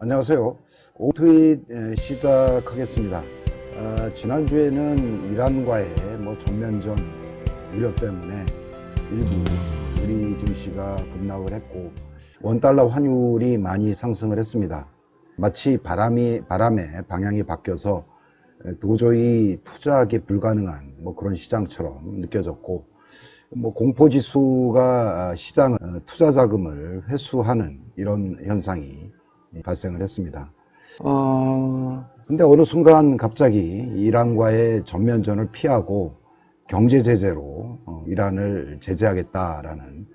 안녕하세요. 오트윗 시작하겠습니다. 지난주에는 이란과의 전면전 우려 때문에 일부 우리 증시가 급락을 했고 원달러 환율이 많이 상승을 했습니다. 마치 바람의 방향이 바뀌어서 도저히 투자하기 불가능한 그런 시장처럼 느껴졌고 공포지수가 시장 투자 자금을 회수하는 이런 현상이 발생을 했습니다. 근데 어느 순간 갑자기 이란과의 전면전을 피하고 경제 제재로 이란을 제재하겠다라는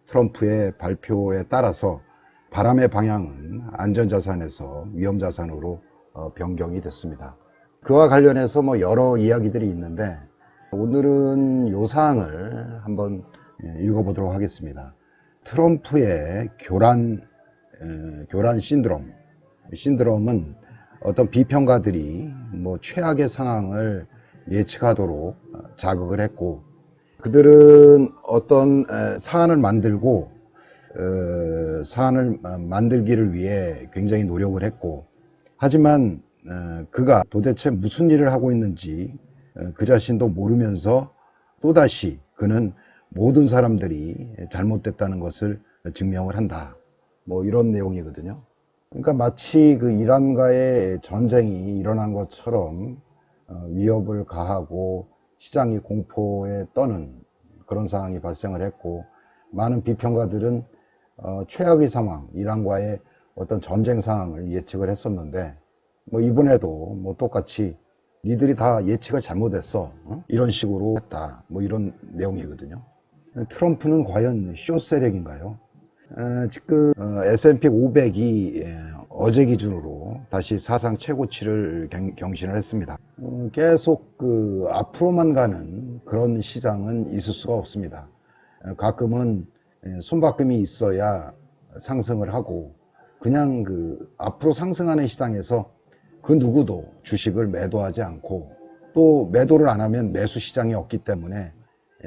트럼프의 발표에 따라서 바람의 방향은 안전자산에서 위험자산으로 변경이 됐습니다. 그와 관련해서 여러 이야기들이 있는데 오늘은 요 사항을 한번 읽어보도록 하겠습니다. 트럼프의 교란 신드롬은 어떤 비평가들이 최악의 상황을 예측하도록 자극을 했고, 그들은 어떤 사안을 만들기를 위해 굉장히 노력을 했고, 하지만 그가 도대체 무슨 일을 하고 있는지 그 자신도 모르면서 또다시 그는 모든 사람들이 잘못됐다는 것을 증명을 한다. 이런 내용이거든요. 그러니까 마치 그 이란과의 전쟁이 일어난 것처럼 위협을 가하고 시장이 공포에 떠는 그런 상황이 발생을 했고, 많은 비평가들은 최악의 상황, 이란과의 어떤 전쟁 상황을 예측을 했었는데 이번에도 똑같이 니들이 다 예측을 잘못했어, 이런 식으로 했다, 이런 내용이거든요. 트럼프는 과연 쇼 세력인가요? 지금 S&P 500이 어제 기준으로 다시 사상 최고치를 경신을 했습니다. 계속 앞으로만 가는 그런 시장은 있을 수가 없습니다. 가끔은 손바꿈이 있어야 상승을 하고, 그냥 앞으로 상승하는 시장에서 그 누구도 주식을 매도하지 않고, 또 매도를 안 하면 매수 시장이 없기 때문에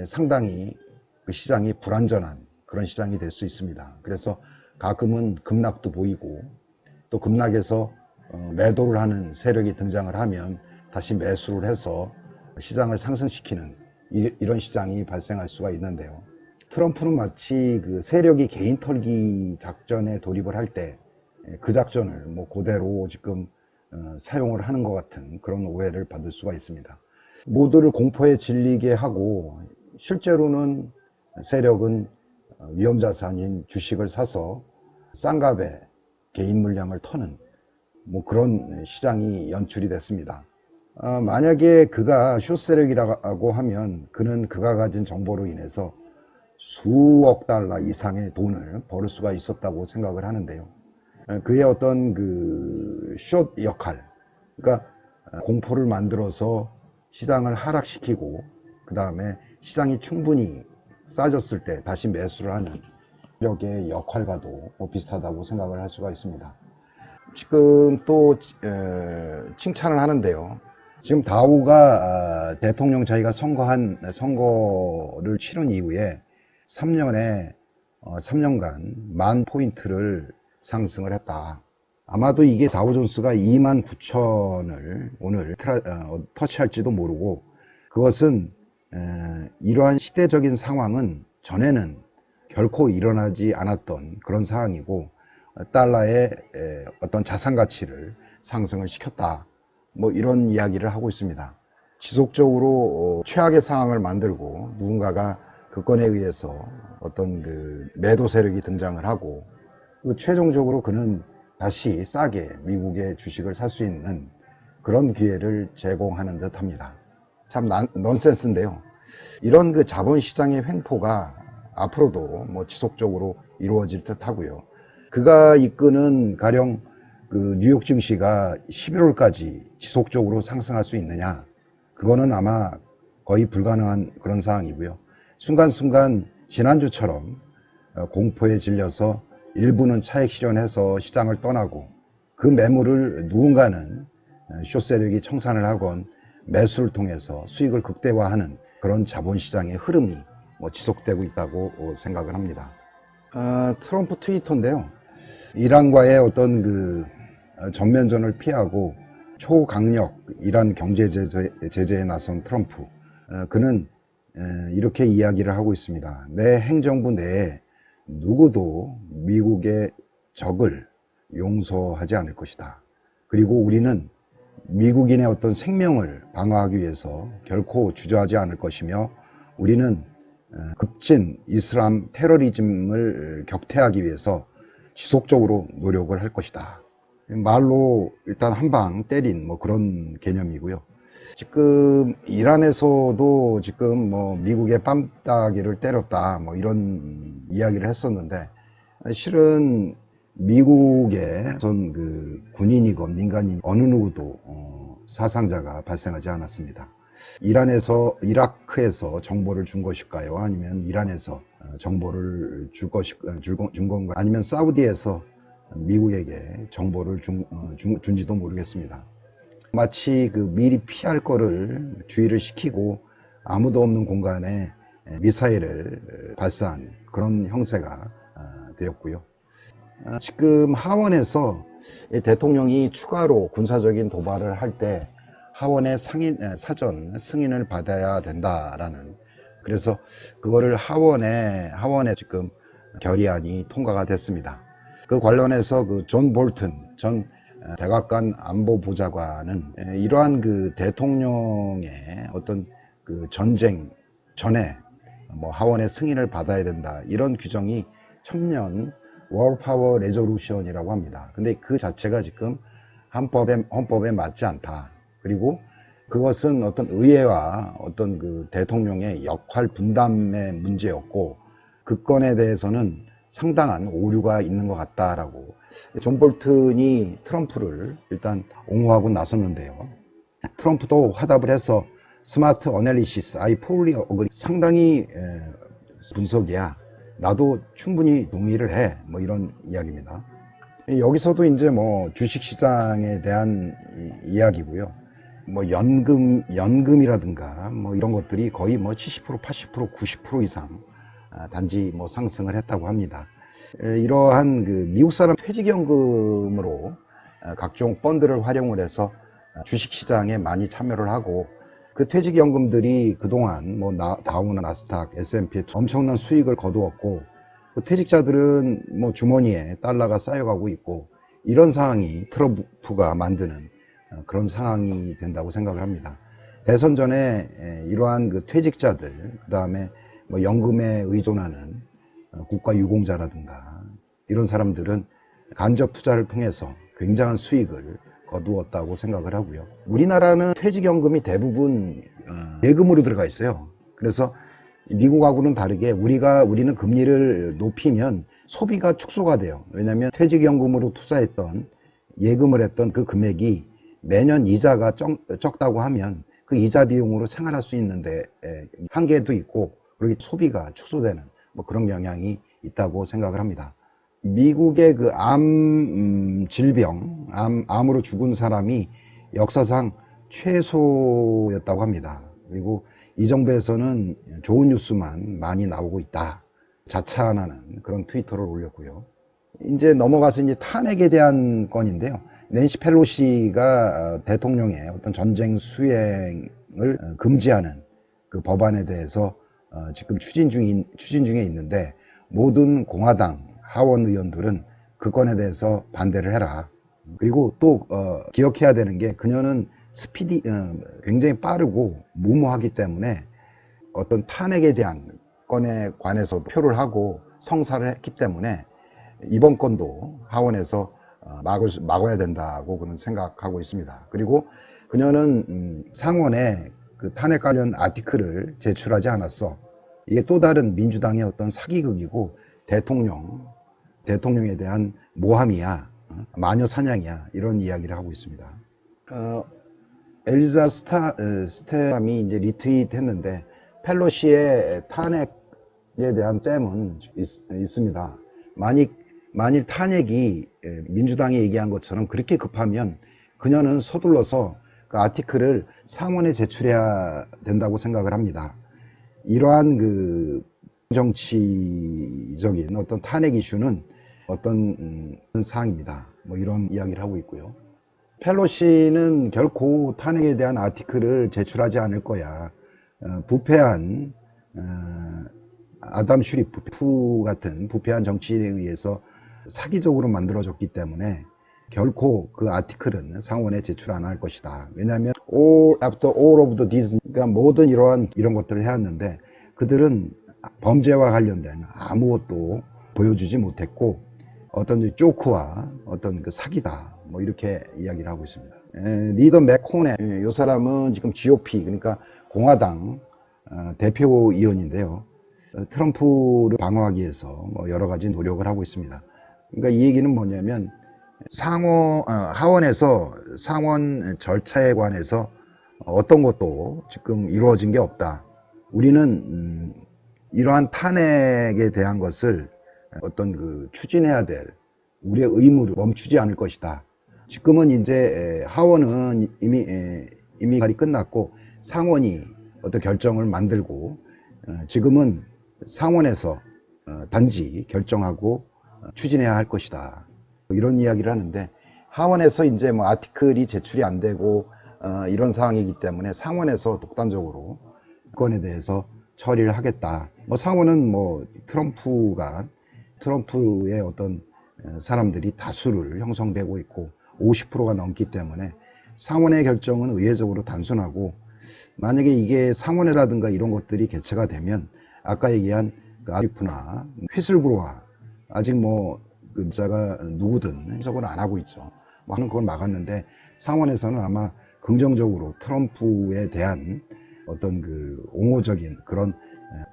상당히 그 시장이 불안전한 그런 시장이 될 수 있습니다. 그래서 가끔은 급락도 보이고, 또 급락에서 매도를 하는 세력이 등장을 하면 다시 매수를 해서 시장을 상승시키는 이런 시장이 발생할 수가 있는데요. 트럼프는 마치 그 세력이 개인 털기 작전에 돌입을 할 때 그 작전을 그대로 지금 사용을 하는 것 같은 그런 오해를 받을 수가 있습니다. 모두를 공포에 질리게 하고, 실제로는 세력은 위험자산인 주식을 사서 싼 값에 개인 물량을 터는 그런 시장이 연출이 됐습니다. 만약에 그가 숏세력이라고 하면 그는 그가 가진 정보로 인해서 수억 달러 이상의 돈을 벌을 수가 있었다고 생각을 하는데요. 그의 어떤 숏 역할, 그러니까 공포를 만들어서 시장을 하락시키고, 그 다음에 시장이 충분히 싸졌을 때 다시 매수를 하는 세력의 역할과도 비슷하다고 생각을 할 수가 있습니다. 지금 또 칭찬을 하는데요. 지금 다우가 대통령 자기가 선거를 치른 이후에 3년간 10,000포인트를 상승을 했다. 아마도 이게 다우존스가 29,000을 오늘 터치할지도 모르고, 그것은 이러한 시대적인 상황은 전에는 결코 일어나지 않았던 그런 상황이고, 달러의 어떤 자산 가치를 상승을 시켰다, 이런 이야기를 하고 있습니다. 지속적으로 최악의 상황을 만들고 누군가가 그 건에 의해서 어떤 매도 세력이 등장을 하고, 최종적으로 그는 다시 싸게 미국의 주식을 살 수 있는 그런 기회를 제공하는 듯 합니다. 참 넌센스인데요. 이런 자본시장의 횡포가 앞으로도 지속적으로 이루어질 듯 하고요. 그가 이끄는 가령 뉴욕 증시가 11월까지 지속적으로 상승할 수 있느냐, 그거는 아마 거의 불가능한 그런 상황이고요. 순간순간 지난주처럼 공포에 질려서 일부는 차익 실현해서 시장을 떠나고, 그 매물을 누군가는 숏세력이 청산을 하건 매수를 통해서 수익을 극대화하는 그런 자본시장의 흐름이 지속되고 있다고 생각을 합니다. 트럼프 트위터인데요. 이란과의 어떤 전면전을 피하고 초강력 이란 경제 제재에 나선 트럼프, 그는 이렇게 이야기를 하고 있습니다. 내 행정부 내에 누구도 미국의 적을 용서하지 않을 것이다. 그리고 우리는 미국인의 어떤 생명을 방어하기 위해서 결코 주저하지 않을 것이며, 우리는 급진 이슬람 테러리즘을 격퇴하기 위해서 지속적으로 노력을 할 것이다. 말로 일단 한 방 때린 뭐 그런 개념이고요. 지금 이란에서도 지금 뭐 미국의 뺨따기를 때렸다 뭐 이런 이야기를 했었는데, 실은 미국의 전 그 군인이건 민간인 어느 누구도 사상자가 발생하지 않았습니다. 이라크에서 정보를 준 것일까요? 아니면 이란에서 정보를 준 건가? 아니면 사우디에서 미국에게 정보를 준지도 모르겠습니다. 마치 그 미리 피할 거를 주의를 시키고 아무도 없는 공간에 미사일을 발사한 그런 형세가 되었고요. 지금 하원에서 대통령이 추가로 군사적인 도발을 할 때 하원의 사전 승인을 받아야 된다라는, 그래서 그거를 하원에 지금 결의안이 통과가 됐습니다. 그 관련해서 그 존 볼튼 전 백악관 안보보좌관은 이러한 그 대통령의 어떤 그 전쟁 전에 뭐 하원의 승인을 받아야 된다, 이런 규정이 청년 월파워 레조루션이라고 합니다. 근데 그 자체가 지금 헌법에 맞지 않다. 그리고 그것은 어떤 의회와 어떤 그 대통령의 역할 분담의 문제였고, 그 건에 대해서는 상당한 오류가 있는 것 같다라고 존 볼튼이 트럼프를 일단 옹호하고 나섰는데요. 트럼프도 화답을 해서 스마트 어널리시스, I fully agree, 상당히 분석이야, 나도 충분히 동의를 해, 뭐 이런 이야기입니다. 여기서도 이제 뭐 주식시장에 대한 이야기고요. 뭐 연금이라든가 뭐 이런 것들이 거의 뭐 70%, 80%, 90% 이상 단지 뭐 상승을 했다고 합니다. 이러한 그 미국 사람 퇴직연금으로 각종 펀드를 활용을 해서 주식시장에 많이 참여를 하고, 그 퇴직연금들이 그동안 뭐 다우나 나스닥, S&P 엄청난 수익을 거두었고, 그 퇴직자들은 뭐 주머니에 달러가 쌓여가고 있고, 이런 상황이 트럼프가 만드는 그런 상황이 된다고 생각을 합니다. 대선 전에 이러한 그 퇴직자들, 그 다음에 뭐 연금에 의존하는 국가유공자라든가 이런 사람들은 간접 투자를 통해서 굉장한 수익을 거두었다고 생각을 하고요. 우리나라는 퇴직연금이 대부분 예금으로 들어가 있어요. 그래서 미국하고는 다르게 우리는 금리를 높이면 소비가 축소가 돼요. 왜냐하면 퇴직연금으로 투자했던, 예금을 했던 그 금액이 매년 이자가 적다고 하면 그 이자 비용으로 생활할 수 있는데 한계도 있고, 그리고 소비가 축소되는 뭐 그런 영향이 있다고 생각을 합니다. 미국의 그 질병, 암으로 죽은 사람이 역사상 최소였다고 합니다. 그리고 이 정부에서는 좋은 뉴스만 많이 나오고 있다, 자찬하는 그런 트위터를 올렸고요. 이제 넘어가서 이제 탄핵에 대한 건인데요. 낸시 펠로시가 대통령의 어떤 전쟁 수행을 금지하는 그 법안에 대해서 지금 추진 중에 있는데, 모든 공화당 하원 의원들은 그 건에 대해서 반대를 해라. 그리고 또 기억해야 되는 게, 그녀는 굉장히 빠르고 무모하기 때문에 어떤 탄핵에 대한 건에 관해서 표를 하고 성사를 했기 때문에 이번 건도 하원에서 막아야 된다고 그는 생각하고 있습니다. 그리고 그녀는 상원에 그 탄핵 관련 아티클을 제출하지 않았어. 이게 또 다른 민주당의 어떤 사기극이고, 대통령에 대한 모함이야, 마녀 사냥이야, 이런 이야기를 하고 있습니다. 엘리자 스테람이 이제 리트윗했는데, 펠로시의 탄핵에 대한 댐은 있습니다. 만일 탄핵이 민주당이 얘기한 것처럼 그렇게 급하면 그녀는 서둘러서 그 아티클을 상원에 제출해야 된다고 생각을 합니다. 이러한 그 정치적인 어떤 탄핵 이슈는 어떤 사항입니다. 뭐 이런 이야기를 하고 있고요. 펠로시는 결코 탄핵에 대한 아티클을 제출하지 않을 거야. 부패한 아담 슈리프 같은 부패한 정치인에 의해서 사기적으로 만들어졌기 때문에 결코 그 아티클은 상원에 제출 안 할 것이다. 왜냐하면 after all of the these, 그러니까 모든 이런 것들을 해왔는데 그들은 범죄와 관련된 아무것도 보여주지 못했고 어떤 조크와 어떤 그 사기다. 뭐 이렇게 이야기를 하고 있습니다. 리더 맥코네, 이 사람은 지금 GOP, 그러니까 공화당 대표위원인데요. 트럼프를 방어하기 위해서 뭐 여러 가지 노력을 하고 있습니다. 그러니까 이 얘기는 뭐냐면 하원에서 상원 절차에 관해서 어떤 것도 지금 이루어진 게 없다. 우리는 이러한 탄핵에 대한 것을 어떤 그 추진해야 될 우리의 의무를 멈추지 않을 것이다. 지금은 이제 하원은 이미 발이 끝났고 상원이 어떤 결정을 만들고 지금은 상원에서 단지 결정하고 추진해야 할 것이다. 이런 이야기를 하는데 하원에서 이제 뭐 아티클이 제출이 안 되고 이런 상황이기 때문에 상원에서 독단적으로 이 건에 대해서 처리를 하겠다. 뭐 상원은 뭐 트럼프의 어떤 사람들이 다수를 형성되고 있고 50%가 넘기 때문에 상원의 결정은 의회적으로 단순하고 만약에 이게 상원회라든가 이런 것들이 개최가 되면 아까 얘기한 그 아리프나 휘슬브로와 아직 뭐 그 자가 누구든 해석을 안 하고 있죠. 뭐 하는 그걸 막았는데 상원에서는 아마 긍정적으로 트럼프에 대한 어떤 그 옹호적인 그런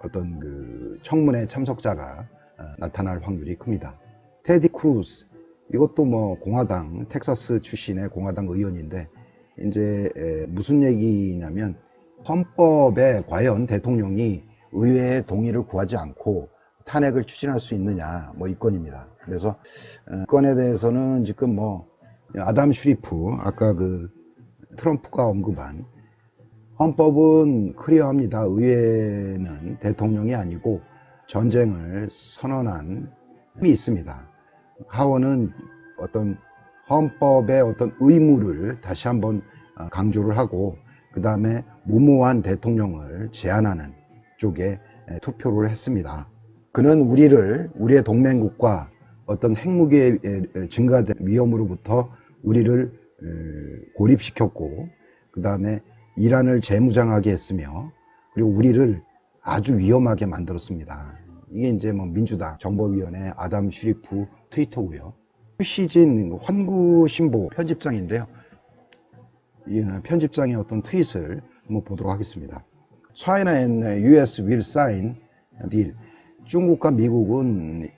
어떤 그 청문회 참석자가 나타날 확률이 큽니다. 테디 크루스, 이것도 뭐 공화당 텍사스 출신의 공화당 의원인데 이제 무슨 얘기냐면 헌법에 과연 대통령이 의회의 동의를 구하지 않고 탄핵을 추진할 수 있느냐, 뭐 이 건입니다. 그래서 이 건에 대해서는 지금 뭐 아담 슈리프, 아까 그 트럼프가 언급한 헌법은 클리어합니다. 의회는 대통령이 아니고 전쟁을 선언한 힘이 있습니다. 하원은 어떤 헌법의 어떤 의무를 다시 한번 강조를 하고 그 다음에 무모한 대통령을 제한하는 쪽에 투표를 했습니다. 그는 우리의 동맹국과 어떤 핵무기의 증가된 위험으로부터 우리를 고립시켰고 그 다음에 이란을 재무장하게 했으며 그리고 우리를 아주 위험하게 만들었습니다. 이게 이제 뭐 민주당 정보위원회 아담 슈리프 트위터고요. 시진 환구신보 편집장인데요. 이 편집장의 어떤 트윗을 한번 보도록 하겠습니다. China and US will sign deal. 중국과 미국은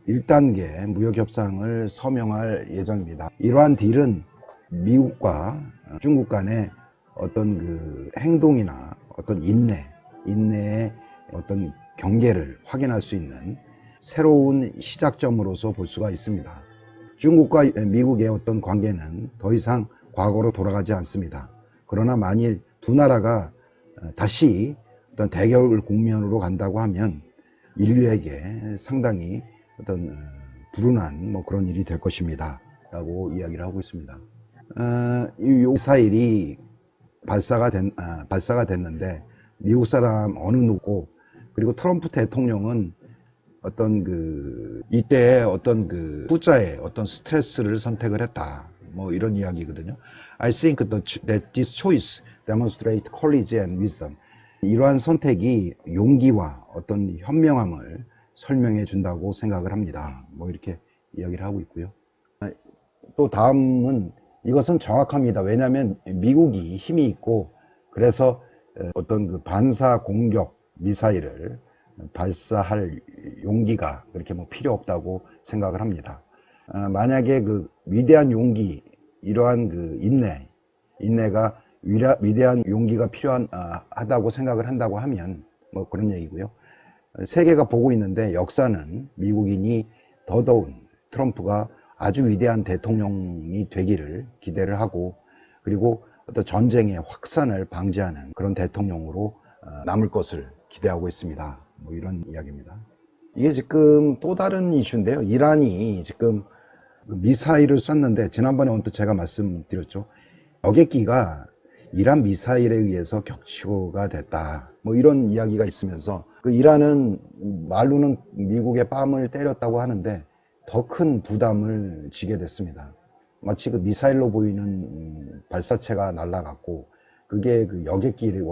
1단계 무역협상을 서명할 예정입니다. 이러한 딜은 미국과 중국 간의 어떤 그 행동이나 어떤 인내의 어떤 경계를 확인할 수 있는 새로운 시작점으로서 볼 수가 있습니다. 중국과 미국의 어떤 관계는 더 이상 과거로 돌아가지 않습니다. 그러나 만일 두 나라가 다시 어떤 대결 국면으로 간다고 하면 인류에게 상당히 어떤 불운한 뭐 그런 일이 될 것입니다. 라고 이야기를 하고 있습니다. 이 미사일이 발사가 됐는데 미국 사람 어느 누구 그리고 트럼프 대통령은 어떤 그 이때의 어떤 그 후자의 어떤 스트레스를 선택을 했다. 뭐 이런 이야기거든요. I think that this choice demonstrates courage and wisdom. 이러한 선택이 용기와 어떤 현명함을 설명해 준다고 생각을 합니다. 뭐 이렇게 이야기를 하고 있고요. 또 다음은 이것은 정확합니다. 왜냐하면 미국이 힘이 있고 그래서 어떤 그 반사 공격 미사일을 발사할 용기가 그렇게 뭐 필요 없다고 생각을 합니다. 만약에 그 위대한 용기, 이러한 그 인내가 위대한 용기가 필요하다고 생각을 한다고 하면 뭐 그런 얘기고요. 세계가 보고 있는데 역사는 미국인이 더더운 트럼프가 아주 위대한 대통령이 되기를 기대를 하고 그리고 어떤 전쟁의 확산을 방지하는 그런 대통령으로 남을 것을 기대하고 있습니다. 뭐 이런 이야기입니다. 이게 지금 또 다른 이슈인데요. 이란이 지금 미사일을 쐈는데 지난번에 언뜻 제가 말씀드렸죠. 여객기가 이란 미사일에 의해서 격추가 됐다. 뭐 이런 이야기가 있으면서 그 이란은 말로는 미국의 뺨을 때렸다고 하는데 더 큰 부담을 지게 됐습니다. 마치 그 미사일로 보이는 발사체가 날아갔고 그게 그 여객기를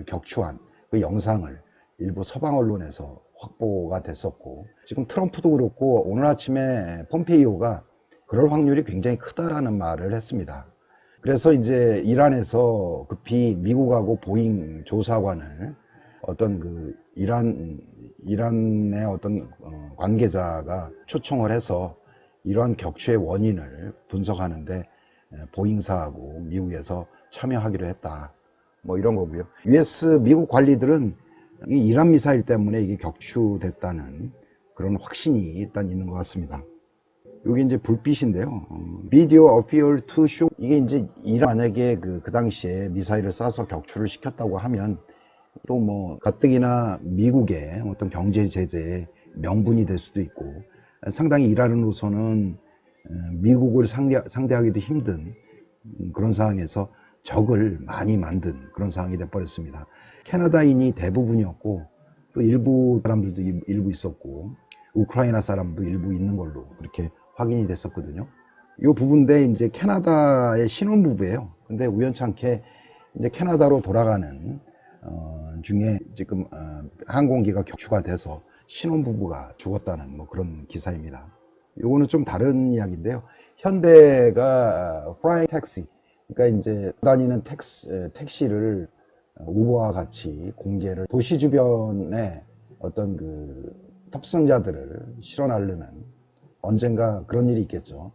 격추한 그 영상을 일부 서방 언론에서 확보가 됐었고 지금 트럼프도 그렇고 오늘 아침에 폼페이오가 그럴 확률이 굉장히 크다라는 말을 했습니다. 그래서 이제 이란에서 급히 미국하고 보잉 조사관을 어떤 그 이란의 어떤 관계자가 초청을 해서 이러한 격추의 원인을 분석하는데 보잉사하고 미국에서 참여하기로 했다. 뭐 이런 거고요. 미국 관리들은 이 이란 미사일 때문에 이게 격추됐다는 그런 확신이 일단 있는 것 같습니다. 여기 이제 불빛인데요. Video appear to show 이게 이제 이란 만약에 그 당시에 미사일을 쏴서 격추를 시켰다고 하면 또 뭐 가뜩이나 미국의 어떤 경제 제재의 명분이 될 수도 있고 상당히 이란으로서는 미국을 상대하기도 힘든 그런 상황에서 적을 많이 만든 그런 상황이 돼버렸습니다. 캐나다인이 대부분이었고 또 일부 사람들도 일부 있었고 우크라이나 사람도 일부 있는 걸로 그렇게 확인이 됐었거든요. 이 부분인데 이제 캐나다의 신혼부부예요. 근데 우연찮게 이제 캐나다로 돌아가는 중에 지금 항공기가 격추가 돼서 신혼부부가 죽었다는 뭐 그런 기사입니다. 요거는 좀 다른 이야기인데요. 현대가 프라이 택시, 그러니까 이제 다니는 택시를 우버와 같이 공개를 도시 주변에 어떤 그 탑승자들을 실어 나르는 언젠가 그런 일이 있겠죠.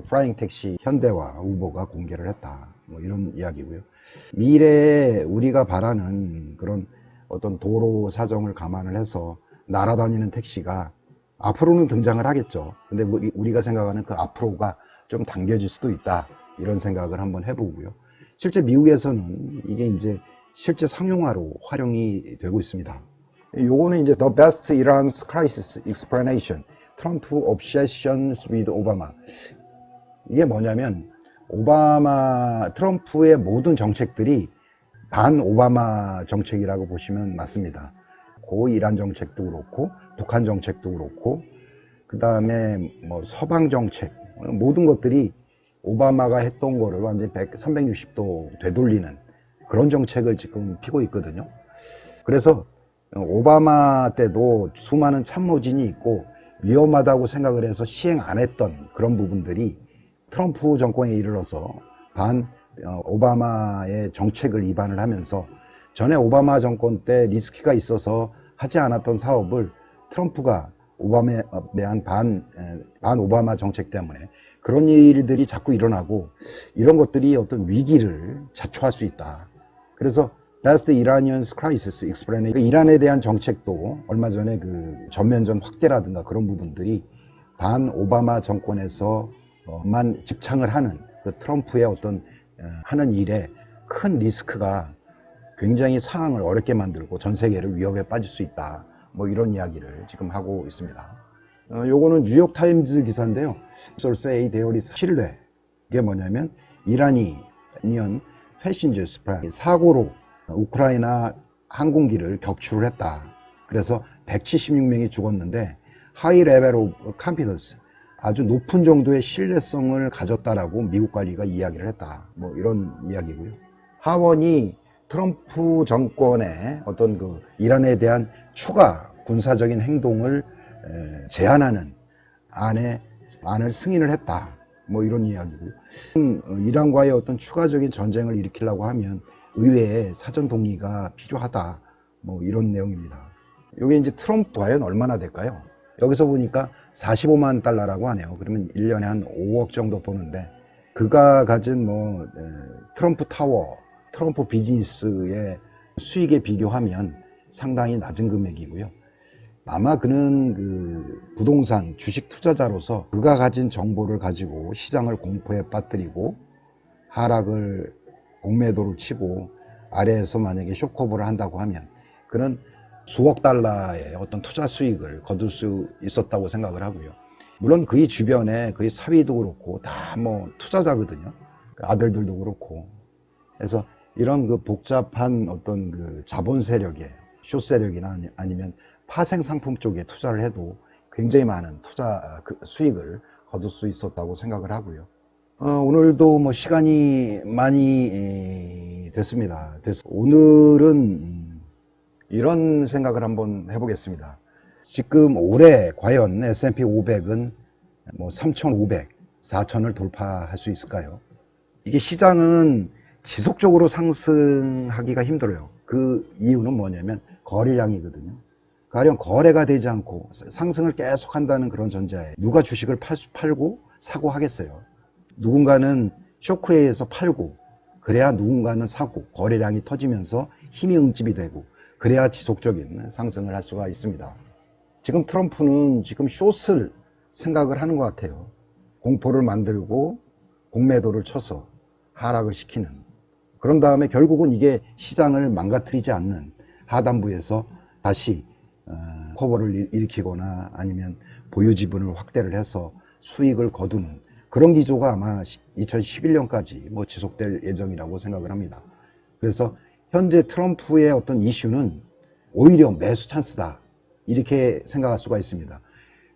프라잉 택시 현대와 우버가 공개를 했다. 뭐 이런 이야기고요. 미래에 우리가 바라는 그런 어떤 도로 사정을 감안을 해서 날아다니는 택시가 앞으로는 등장을 하겠죠. 근데 우리가 생각하는 그 앞으로가 좀 당겨질 수도 있다. 이런 생각을 한번 해보고요. 실제 미국에서는 이게 이제 실제 상용화로 활용이 되고 있습니다. 요거는 이제 The Best Iran's Crisis Explanation, Trump Obsessions with Obama. 이게 뭐냐면 트럼프의 모든 정책들이 반 오바마 정책이라고 보시면 맞습니다. 고 이란 정책도 그렇고 북한 정책도 그렇고 그 다음에 뭐 서방 정책 모든 것들이 오바마가 했던 거를 완전히 360도 되돌리는 그런 정책을 지금 피고 있거든요. 그래서 오바마 때도 수많은 참모진이 있고 위험하다고 생각을 해서 시행 안 했던 그런 부분들이 트럼프 정권에 이르러서 오바마의 정책을 위반을 하면서 전에 오바마 정권 때 리스크가 있어서 하지 않았던 사업을 트럼프가 오바마에 대한 반 오바마 정책 때문에 그런 일들이 자꾸 일어나고 이런 것들이 어떤 위기를 자초할 수 있다. 그래서 Best Iranian's Crisis Explanation, 이란에 대한 정책도 얼마 전에 그 전면전 확대라든가 그런 부분들이 반 오바마 정권에서만 집착을 하는 그 트럼프의 어떤 하는 일에 큰 리스크가 굉장히 상황을 어렵게 만들고 전 세계를 위협에 빠질 수 있다. 뭐 이런 이야기를 지금 하고 있습니다. 요거는 뉴욕타임즈 기사인데요. Say there is 신뢰. 이게 뭐냐면 이란이면 패신저스 플라이 사고로 우크라이나 항공기를 격추를 했다. 그래서 176명이 죽었는데 하이 레벨 오브 컴피던스, 아주 높은 정도의 신뢰성을 가졌다라고 미국 관리가 이야기를 했다. 뭐 이런 이야기고요. 하원이 트럼프 정권의 어떤 그 이란에 대한 추가 군사적인 행동을 제한하는 안을 승인을 했다. 뭐 이런 이야기고요. 이란과의 어떤 추가적인 전쟁을 일으키려고 하면 의회에 사전 동의가 필요하다. 뭐 이런 내용입니다. 이게 이제 트럼프 과연 얼마나 될까요? 여기서 보니까 45만 달러라고 하네요. 그러면 1년에 한 5억 정도 버는데 그가 가진 뭐 트럼프 타워, 트럼프 비즈니스의 수익에 비교하면 상당히 낮은 금액이고요. 아마 그는 그 부동산 주식 투자자로서 그가 가진 정보를 가지고 시장을 공포에 빠뜨리고 공매도를 치고 아래에서 만약에 쇼커버를 한다고 하면 그는 수억 달러의 어떤 투자 수익을 거둘 수 있었다고 생각을 하고요. 물론 그의 주변에 그의 사위도 그렇고 다 뭐 투자자거든요. 그 아들들도 그렇고. 그래서 이런 그 복잡한 어떤 그 자본 세력에 숏 세력이나 아니면 파생 상품 쪽에 투자를 해도 굉장히 많은 투자 수익을 거둘 수 있었다고 생각을 하고요. 오늘도 뭐 시간이 많이 됐습니다. 오늘은 이런 생각을 한번 해보겠습니다. 지금 올해 과연 S&P 500은 뭐 3,500, 4,000을 돌파할 수 있을까요? 이게 시장은 지속적으로 상승하기가 힘들어요. 그 이유는 뭐냐면 거래량이거든요. 가령 거래가 되지 않고 상승을 계속 한다는 그런 전제하에 누가 주식을 팔고 사고 하겠어요. 누군가는 쇼크에 의해서 팔고 그래야 누군가는 사고 거래량이 터지면서 힘이 응집이 되고 그래야 지속적인 상승을 할 수가 있습니다. 지금 트럼프는 지금 숏을 생각을 하는 것 같아요. 공포를 만들고 공매도를 쳐서 하락을 시키는, 그런 다음에 결국은 이게 시장을 망가뜨리지 않는 하단부에서 다시 커버를 일으키거나 아니면 보유 지분을 확대를 해서 수익을 거두는 그런 기조가 아마 2011년까지 뭐 지속될 예정이라고 생각을 합니다. 그래서 현재 트럼프의 어떤 이슈는 오히려 매수 찬스다, 이렇게 생각할 수가 있습니다.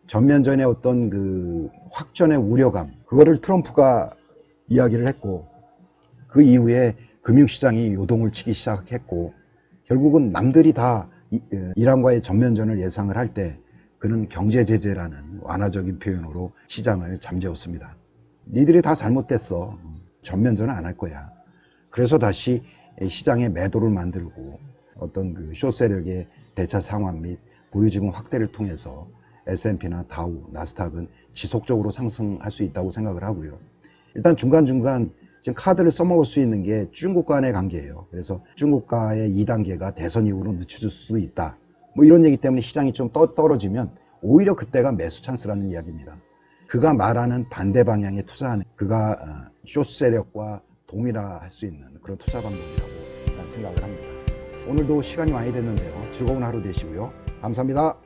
전면전의 어떤 그 확전의 우려감, 그거를 트럼프가 이야기를 했고, 그 이후에 금융시장이 요동을 치기 시작했고, 결국은 남들이 다 이란과의 전면전을 예상을 할 때 그는 경제제재라는 완화적인 표현으로 시장을 잠재웠습니다. 니들이 다 잘못됐어. 전면전은 안 할 거야. 그래서 다시 시장에 매도를 만들고 어떤 그 숏세력의 대차 상환 및 보유지분 확대를 통해서 S&P나 다우, 나스닥은 지속적으로 상승할 수 있다고 생각을 하고요. 일단 중간중간 지금 카드를 써먹을 수 있는 게 중국 간의 관계예요. 그래서 중국과의 2단계가 대선 이후로 늦춰질 수 있다. 뭐 이런 얘기 때문에 시장이 좀 떨어지면 오히려 그때가 매수 찬스라는 이야기입니다. 그가 말하는 반대 방향에 투자하는, 그가 숏 세력과 동일화할 수 있는 그런 투자 방법이라고 생각을 합니다. 오늘도 시간이 많이 됐는데요. 즐거운 하루 되시고요. 감사합니다.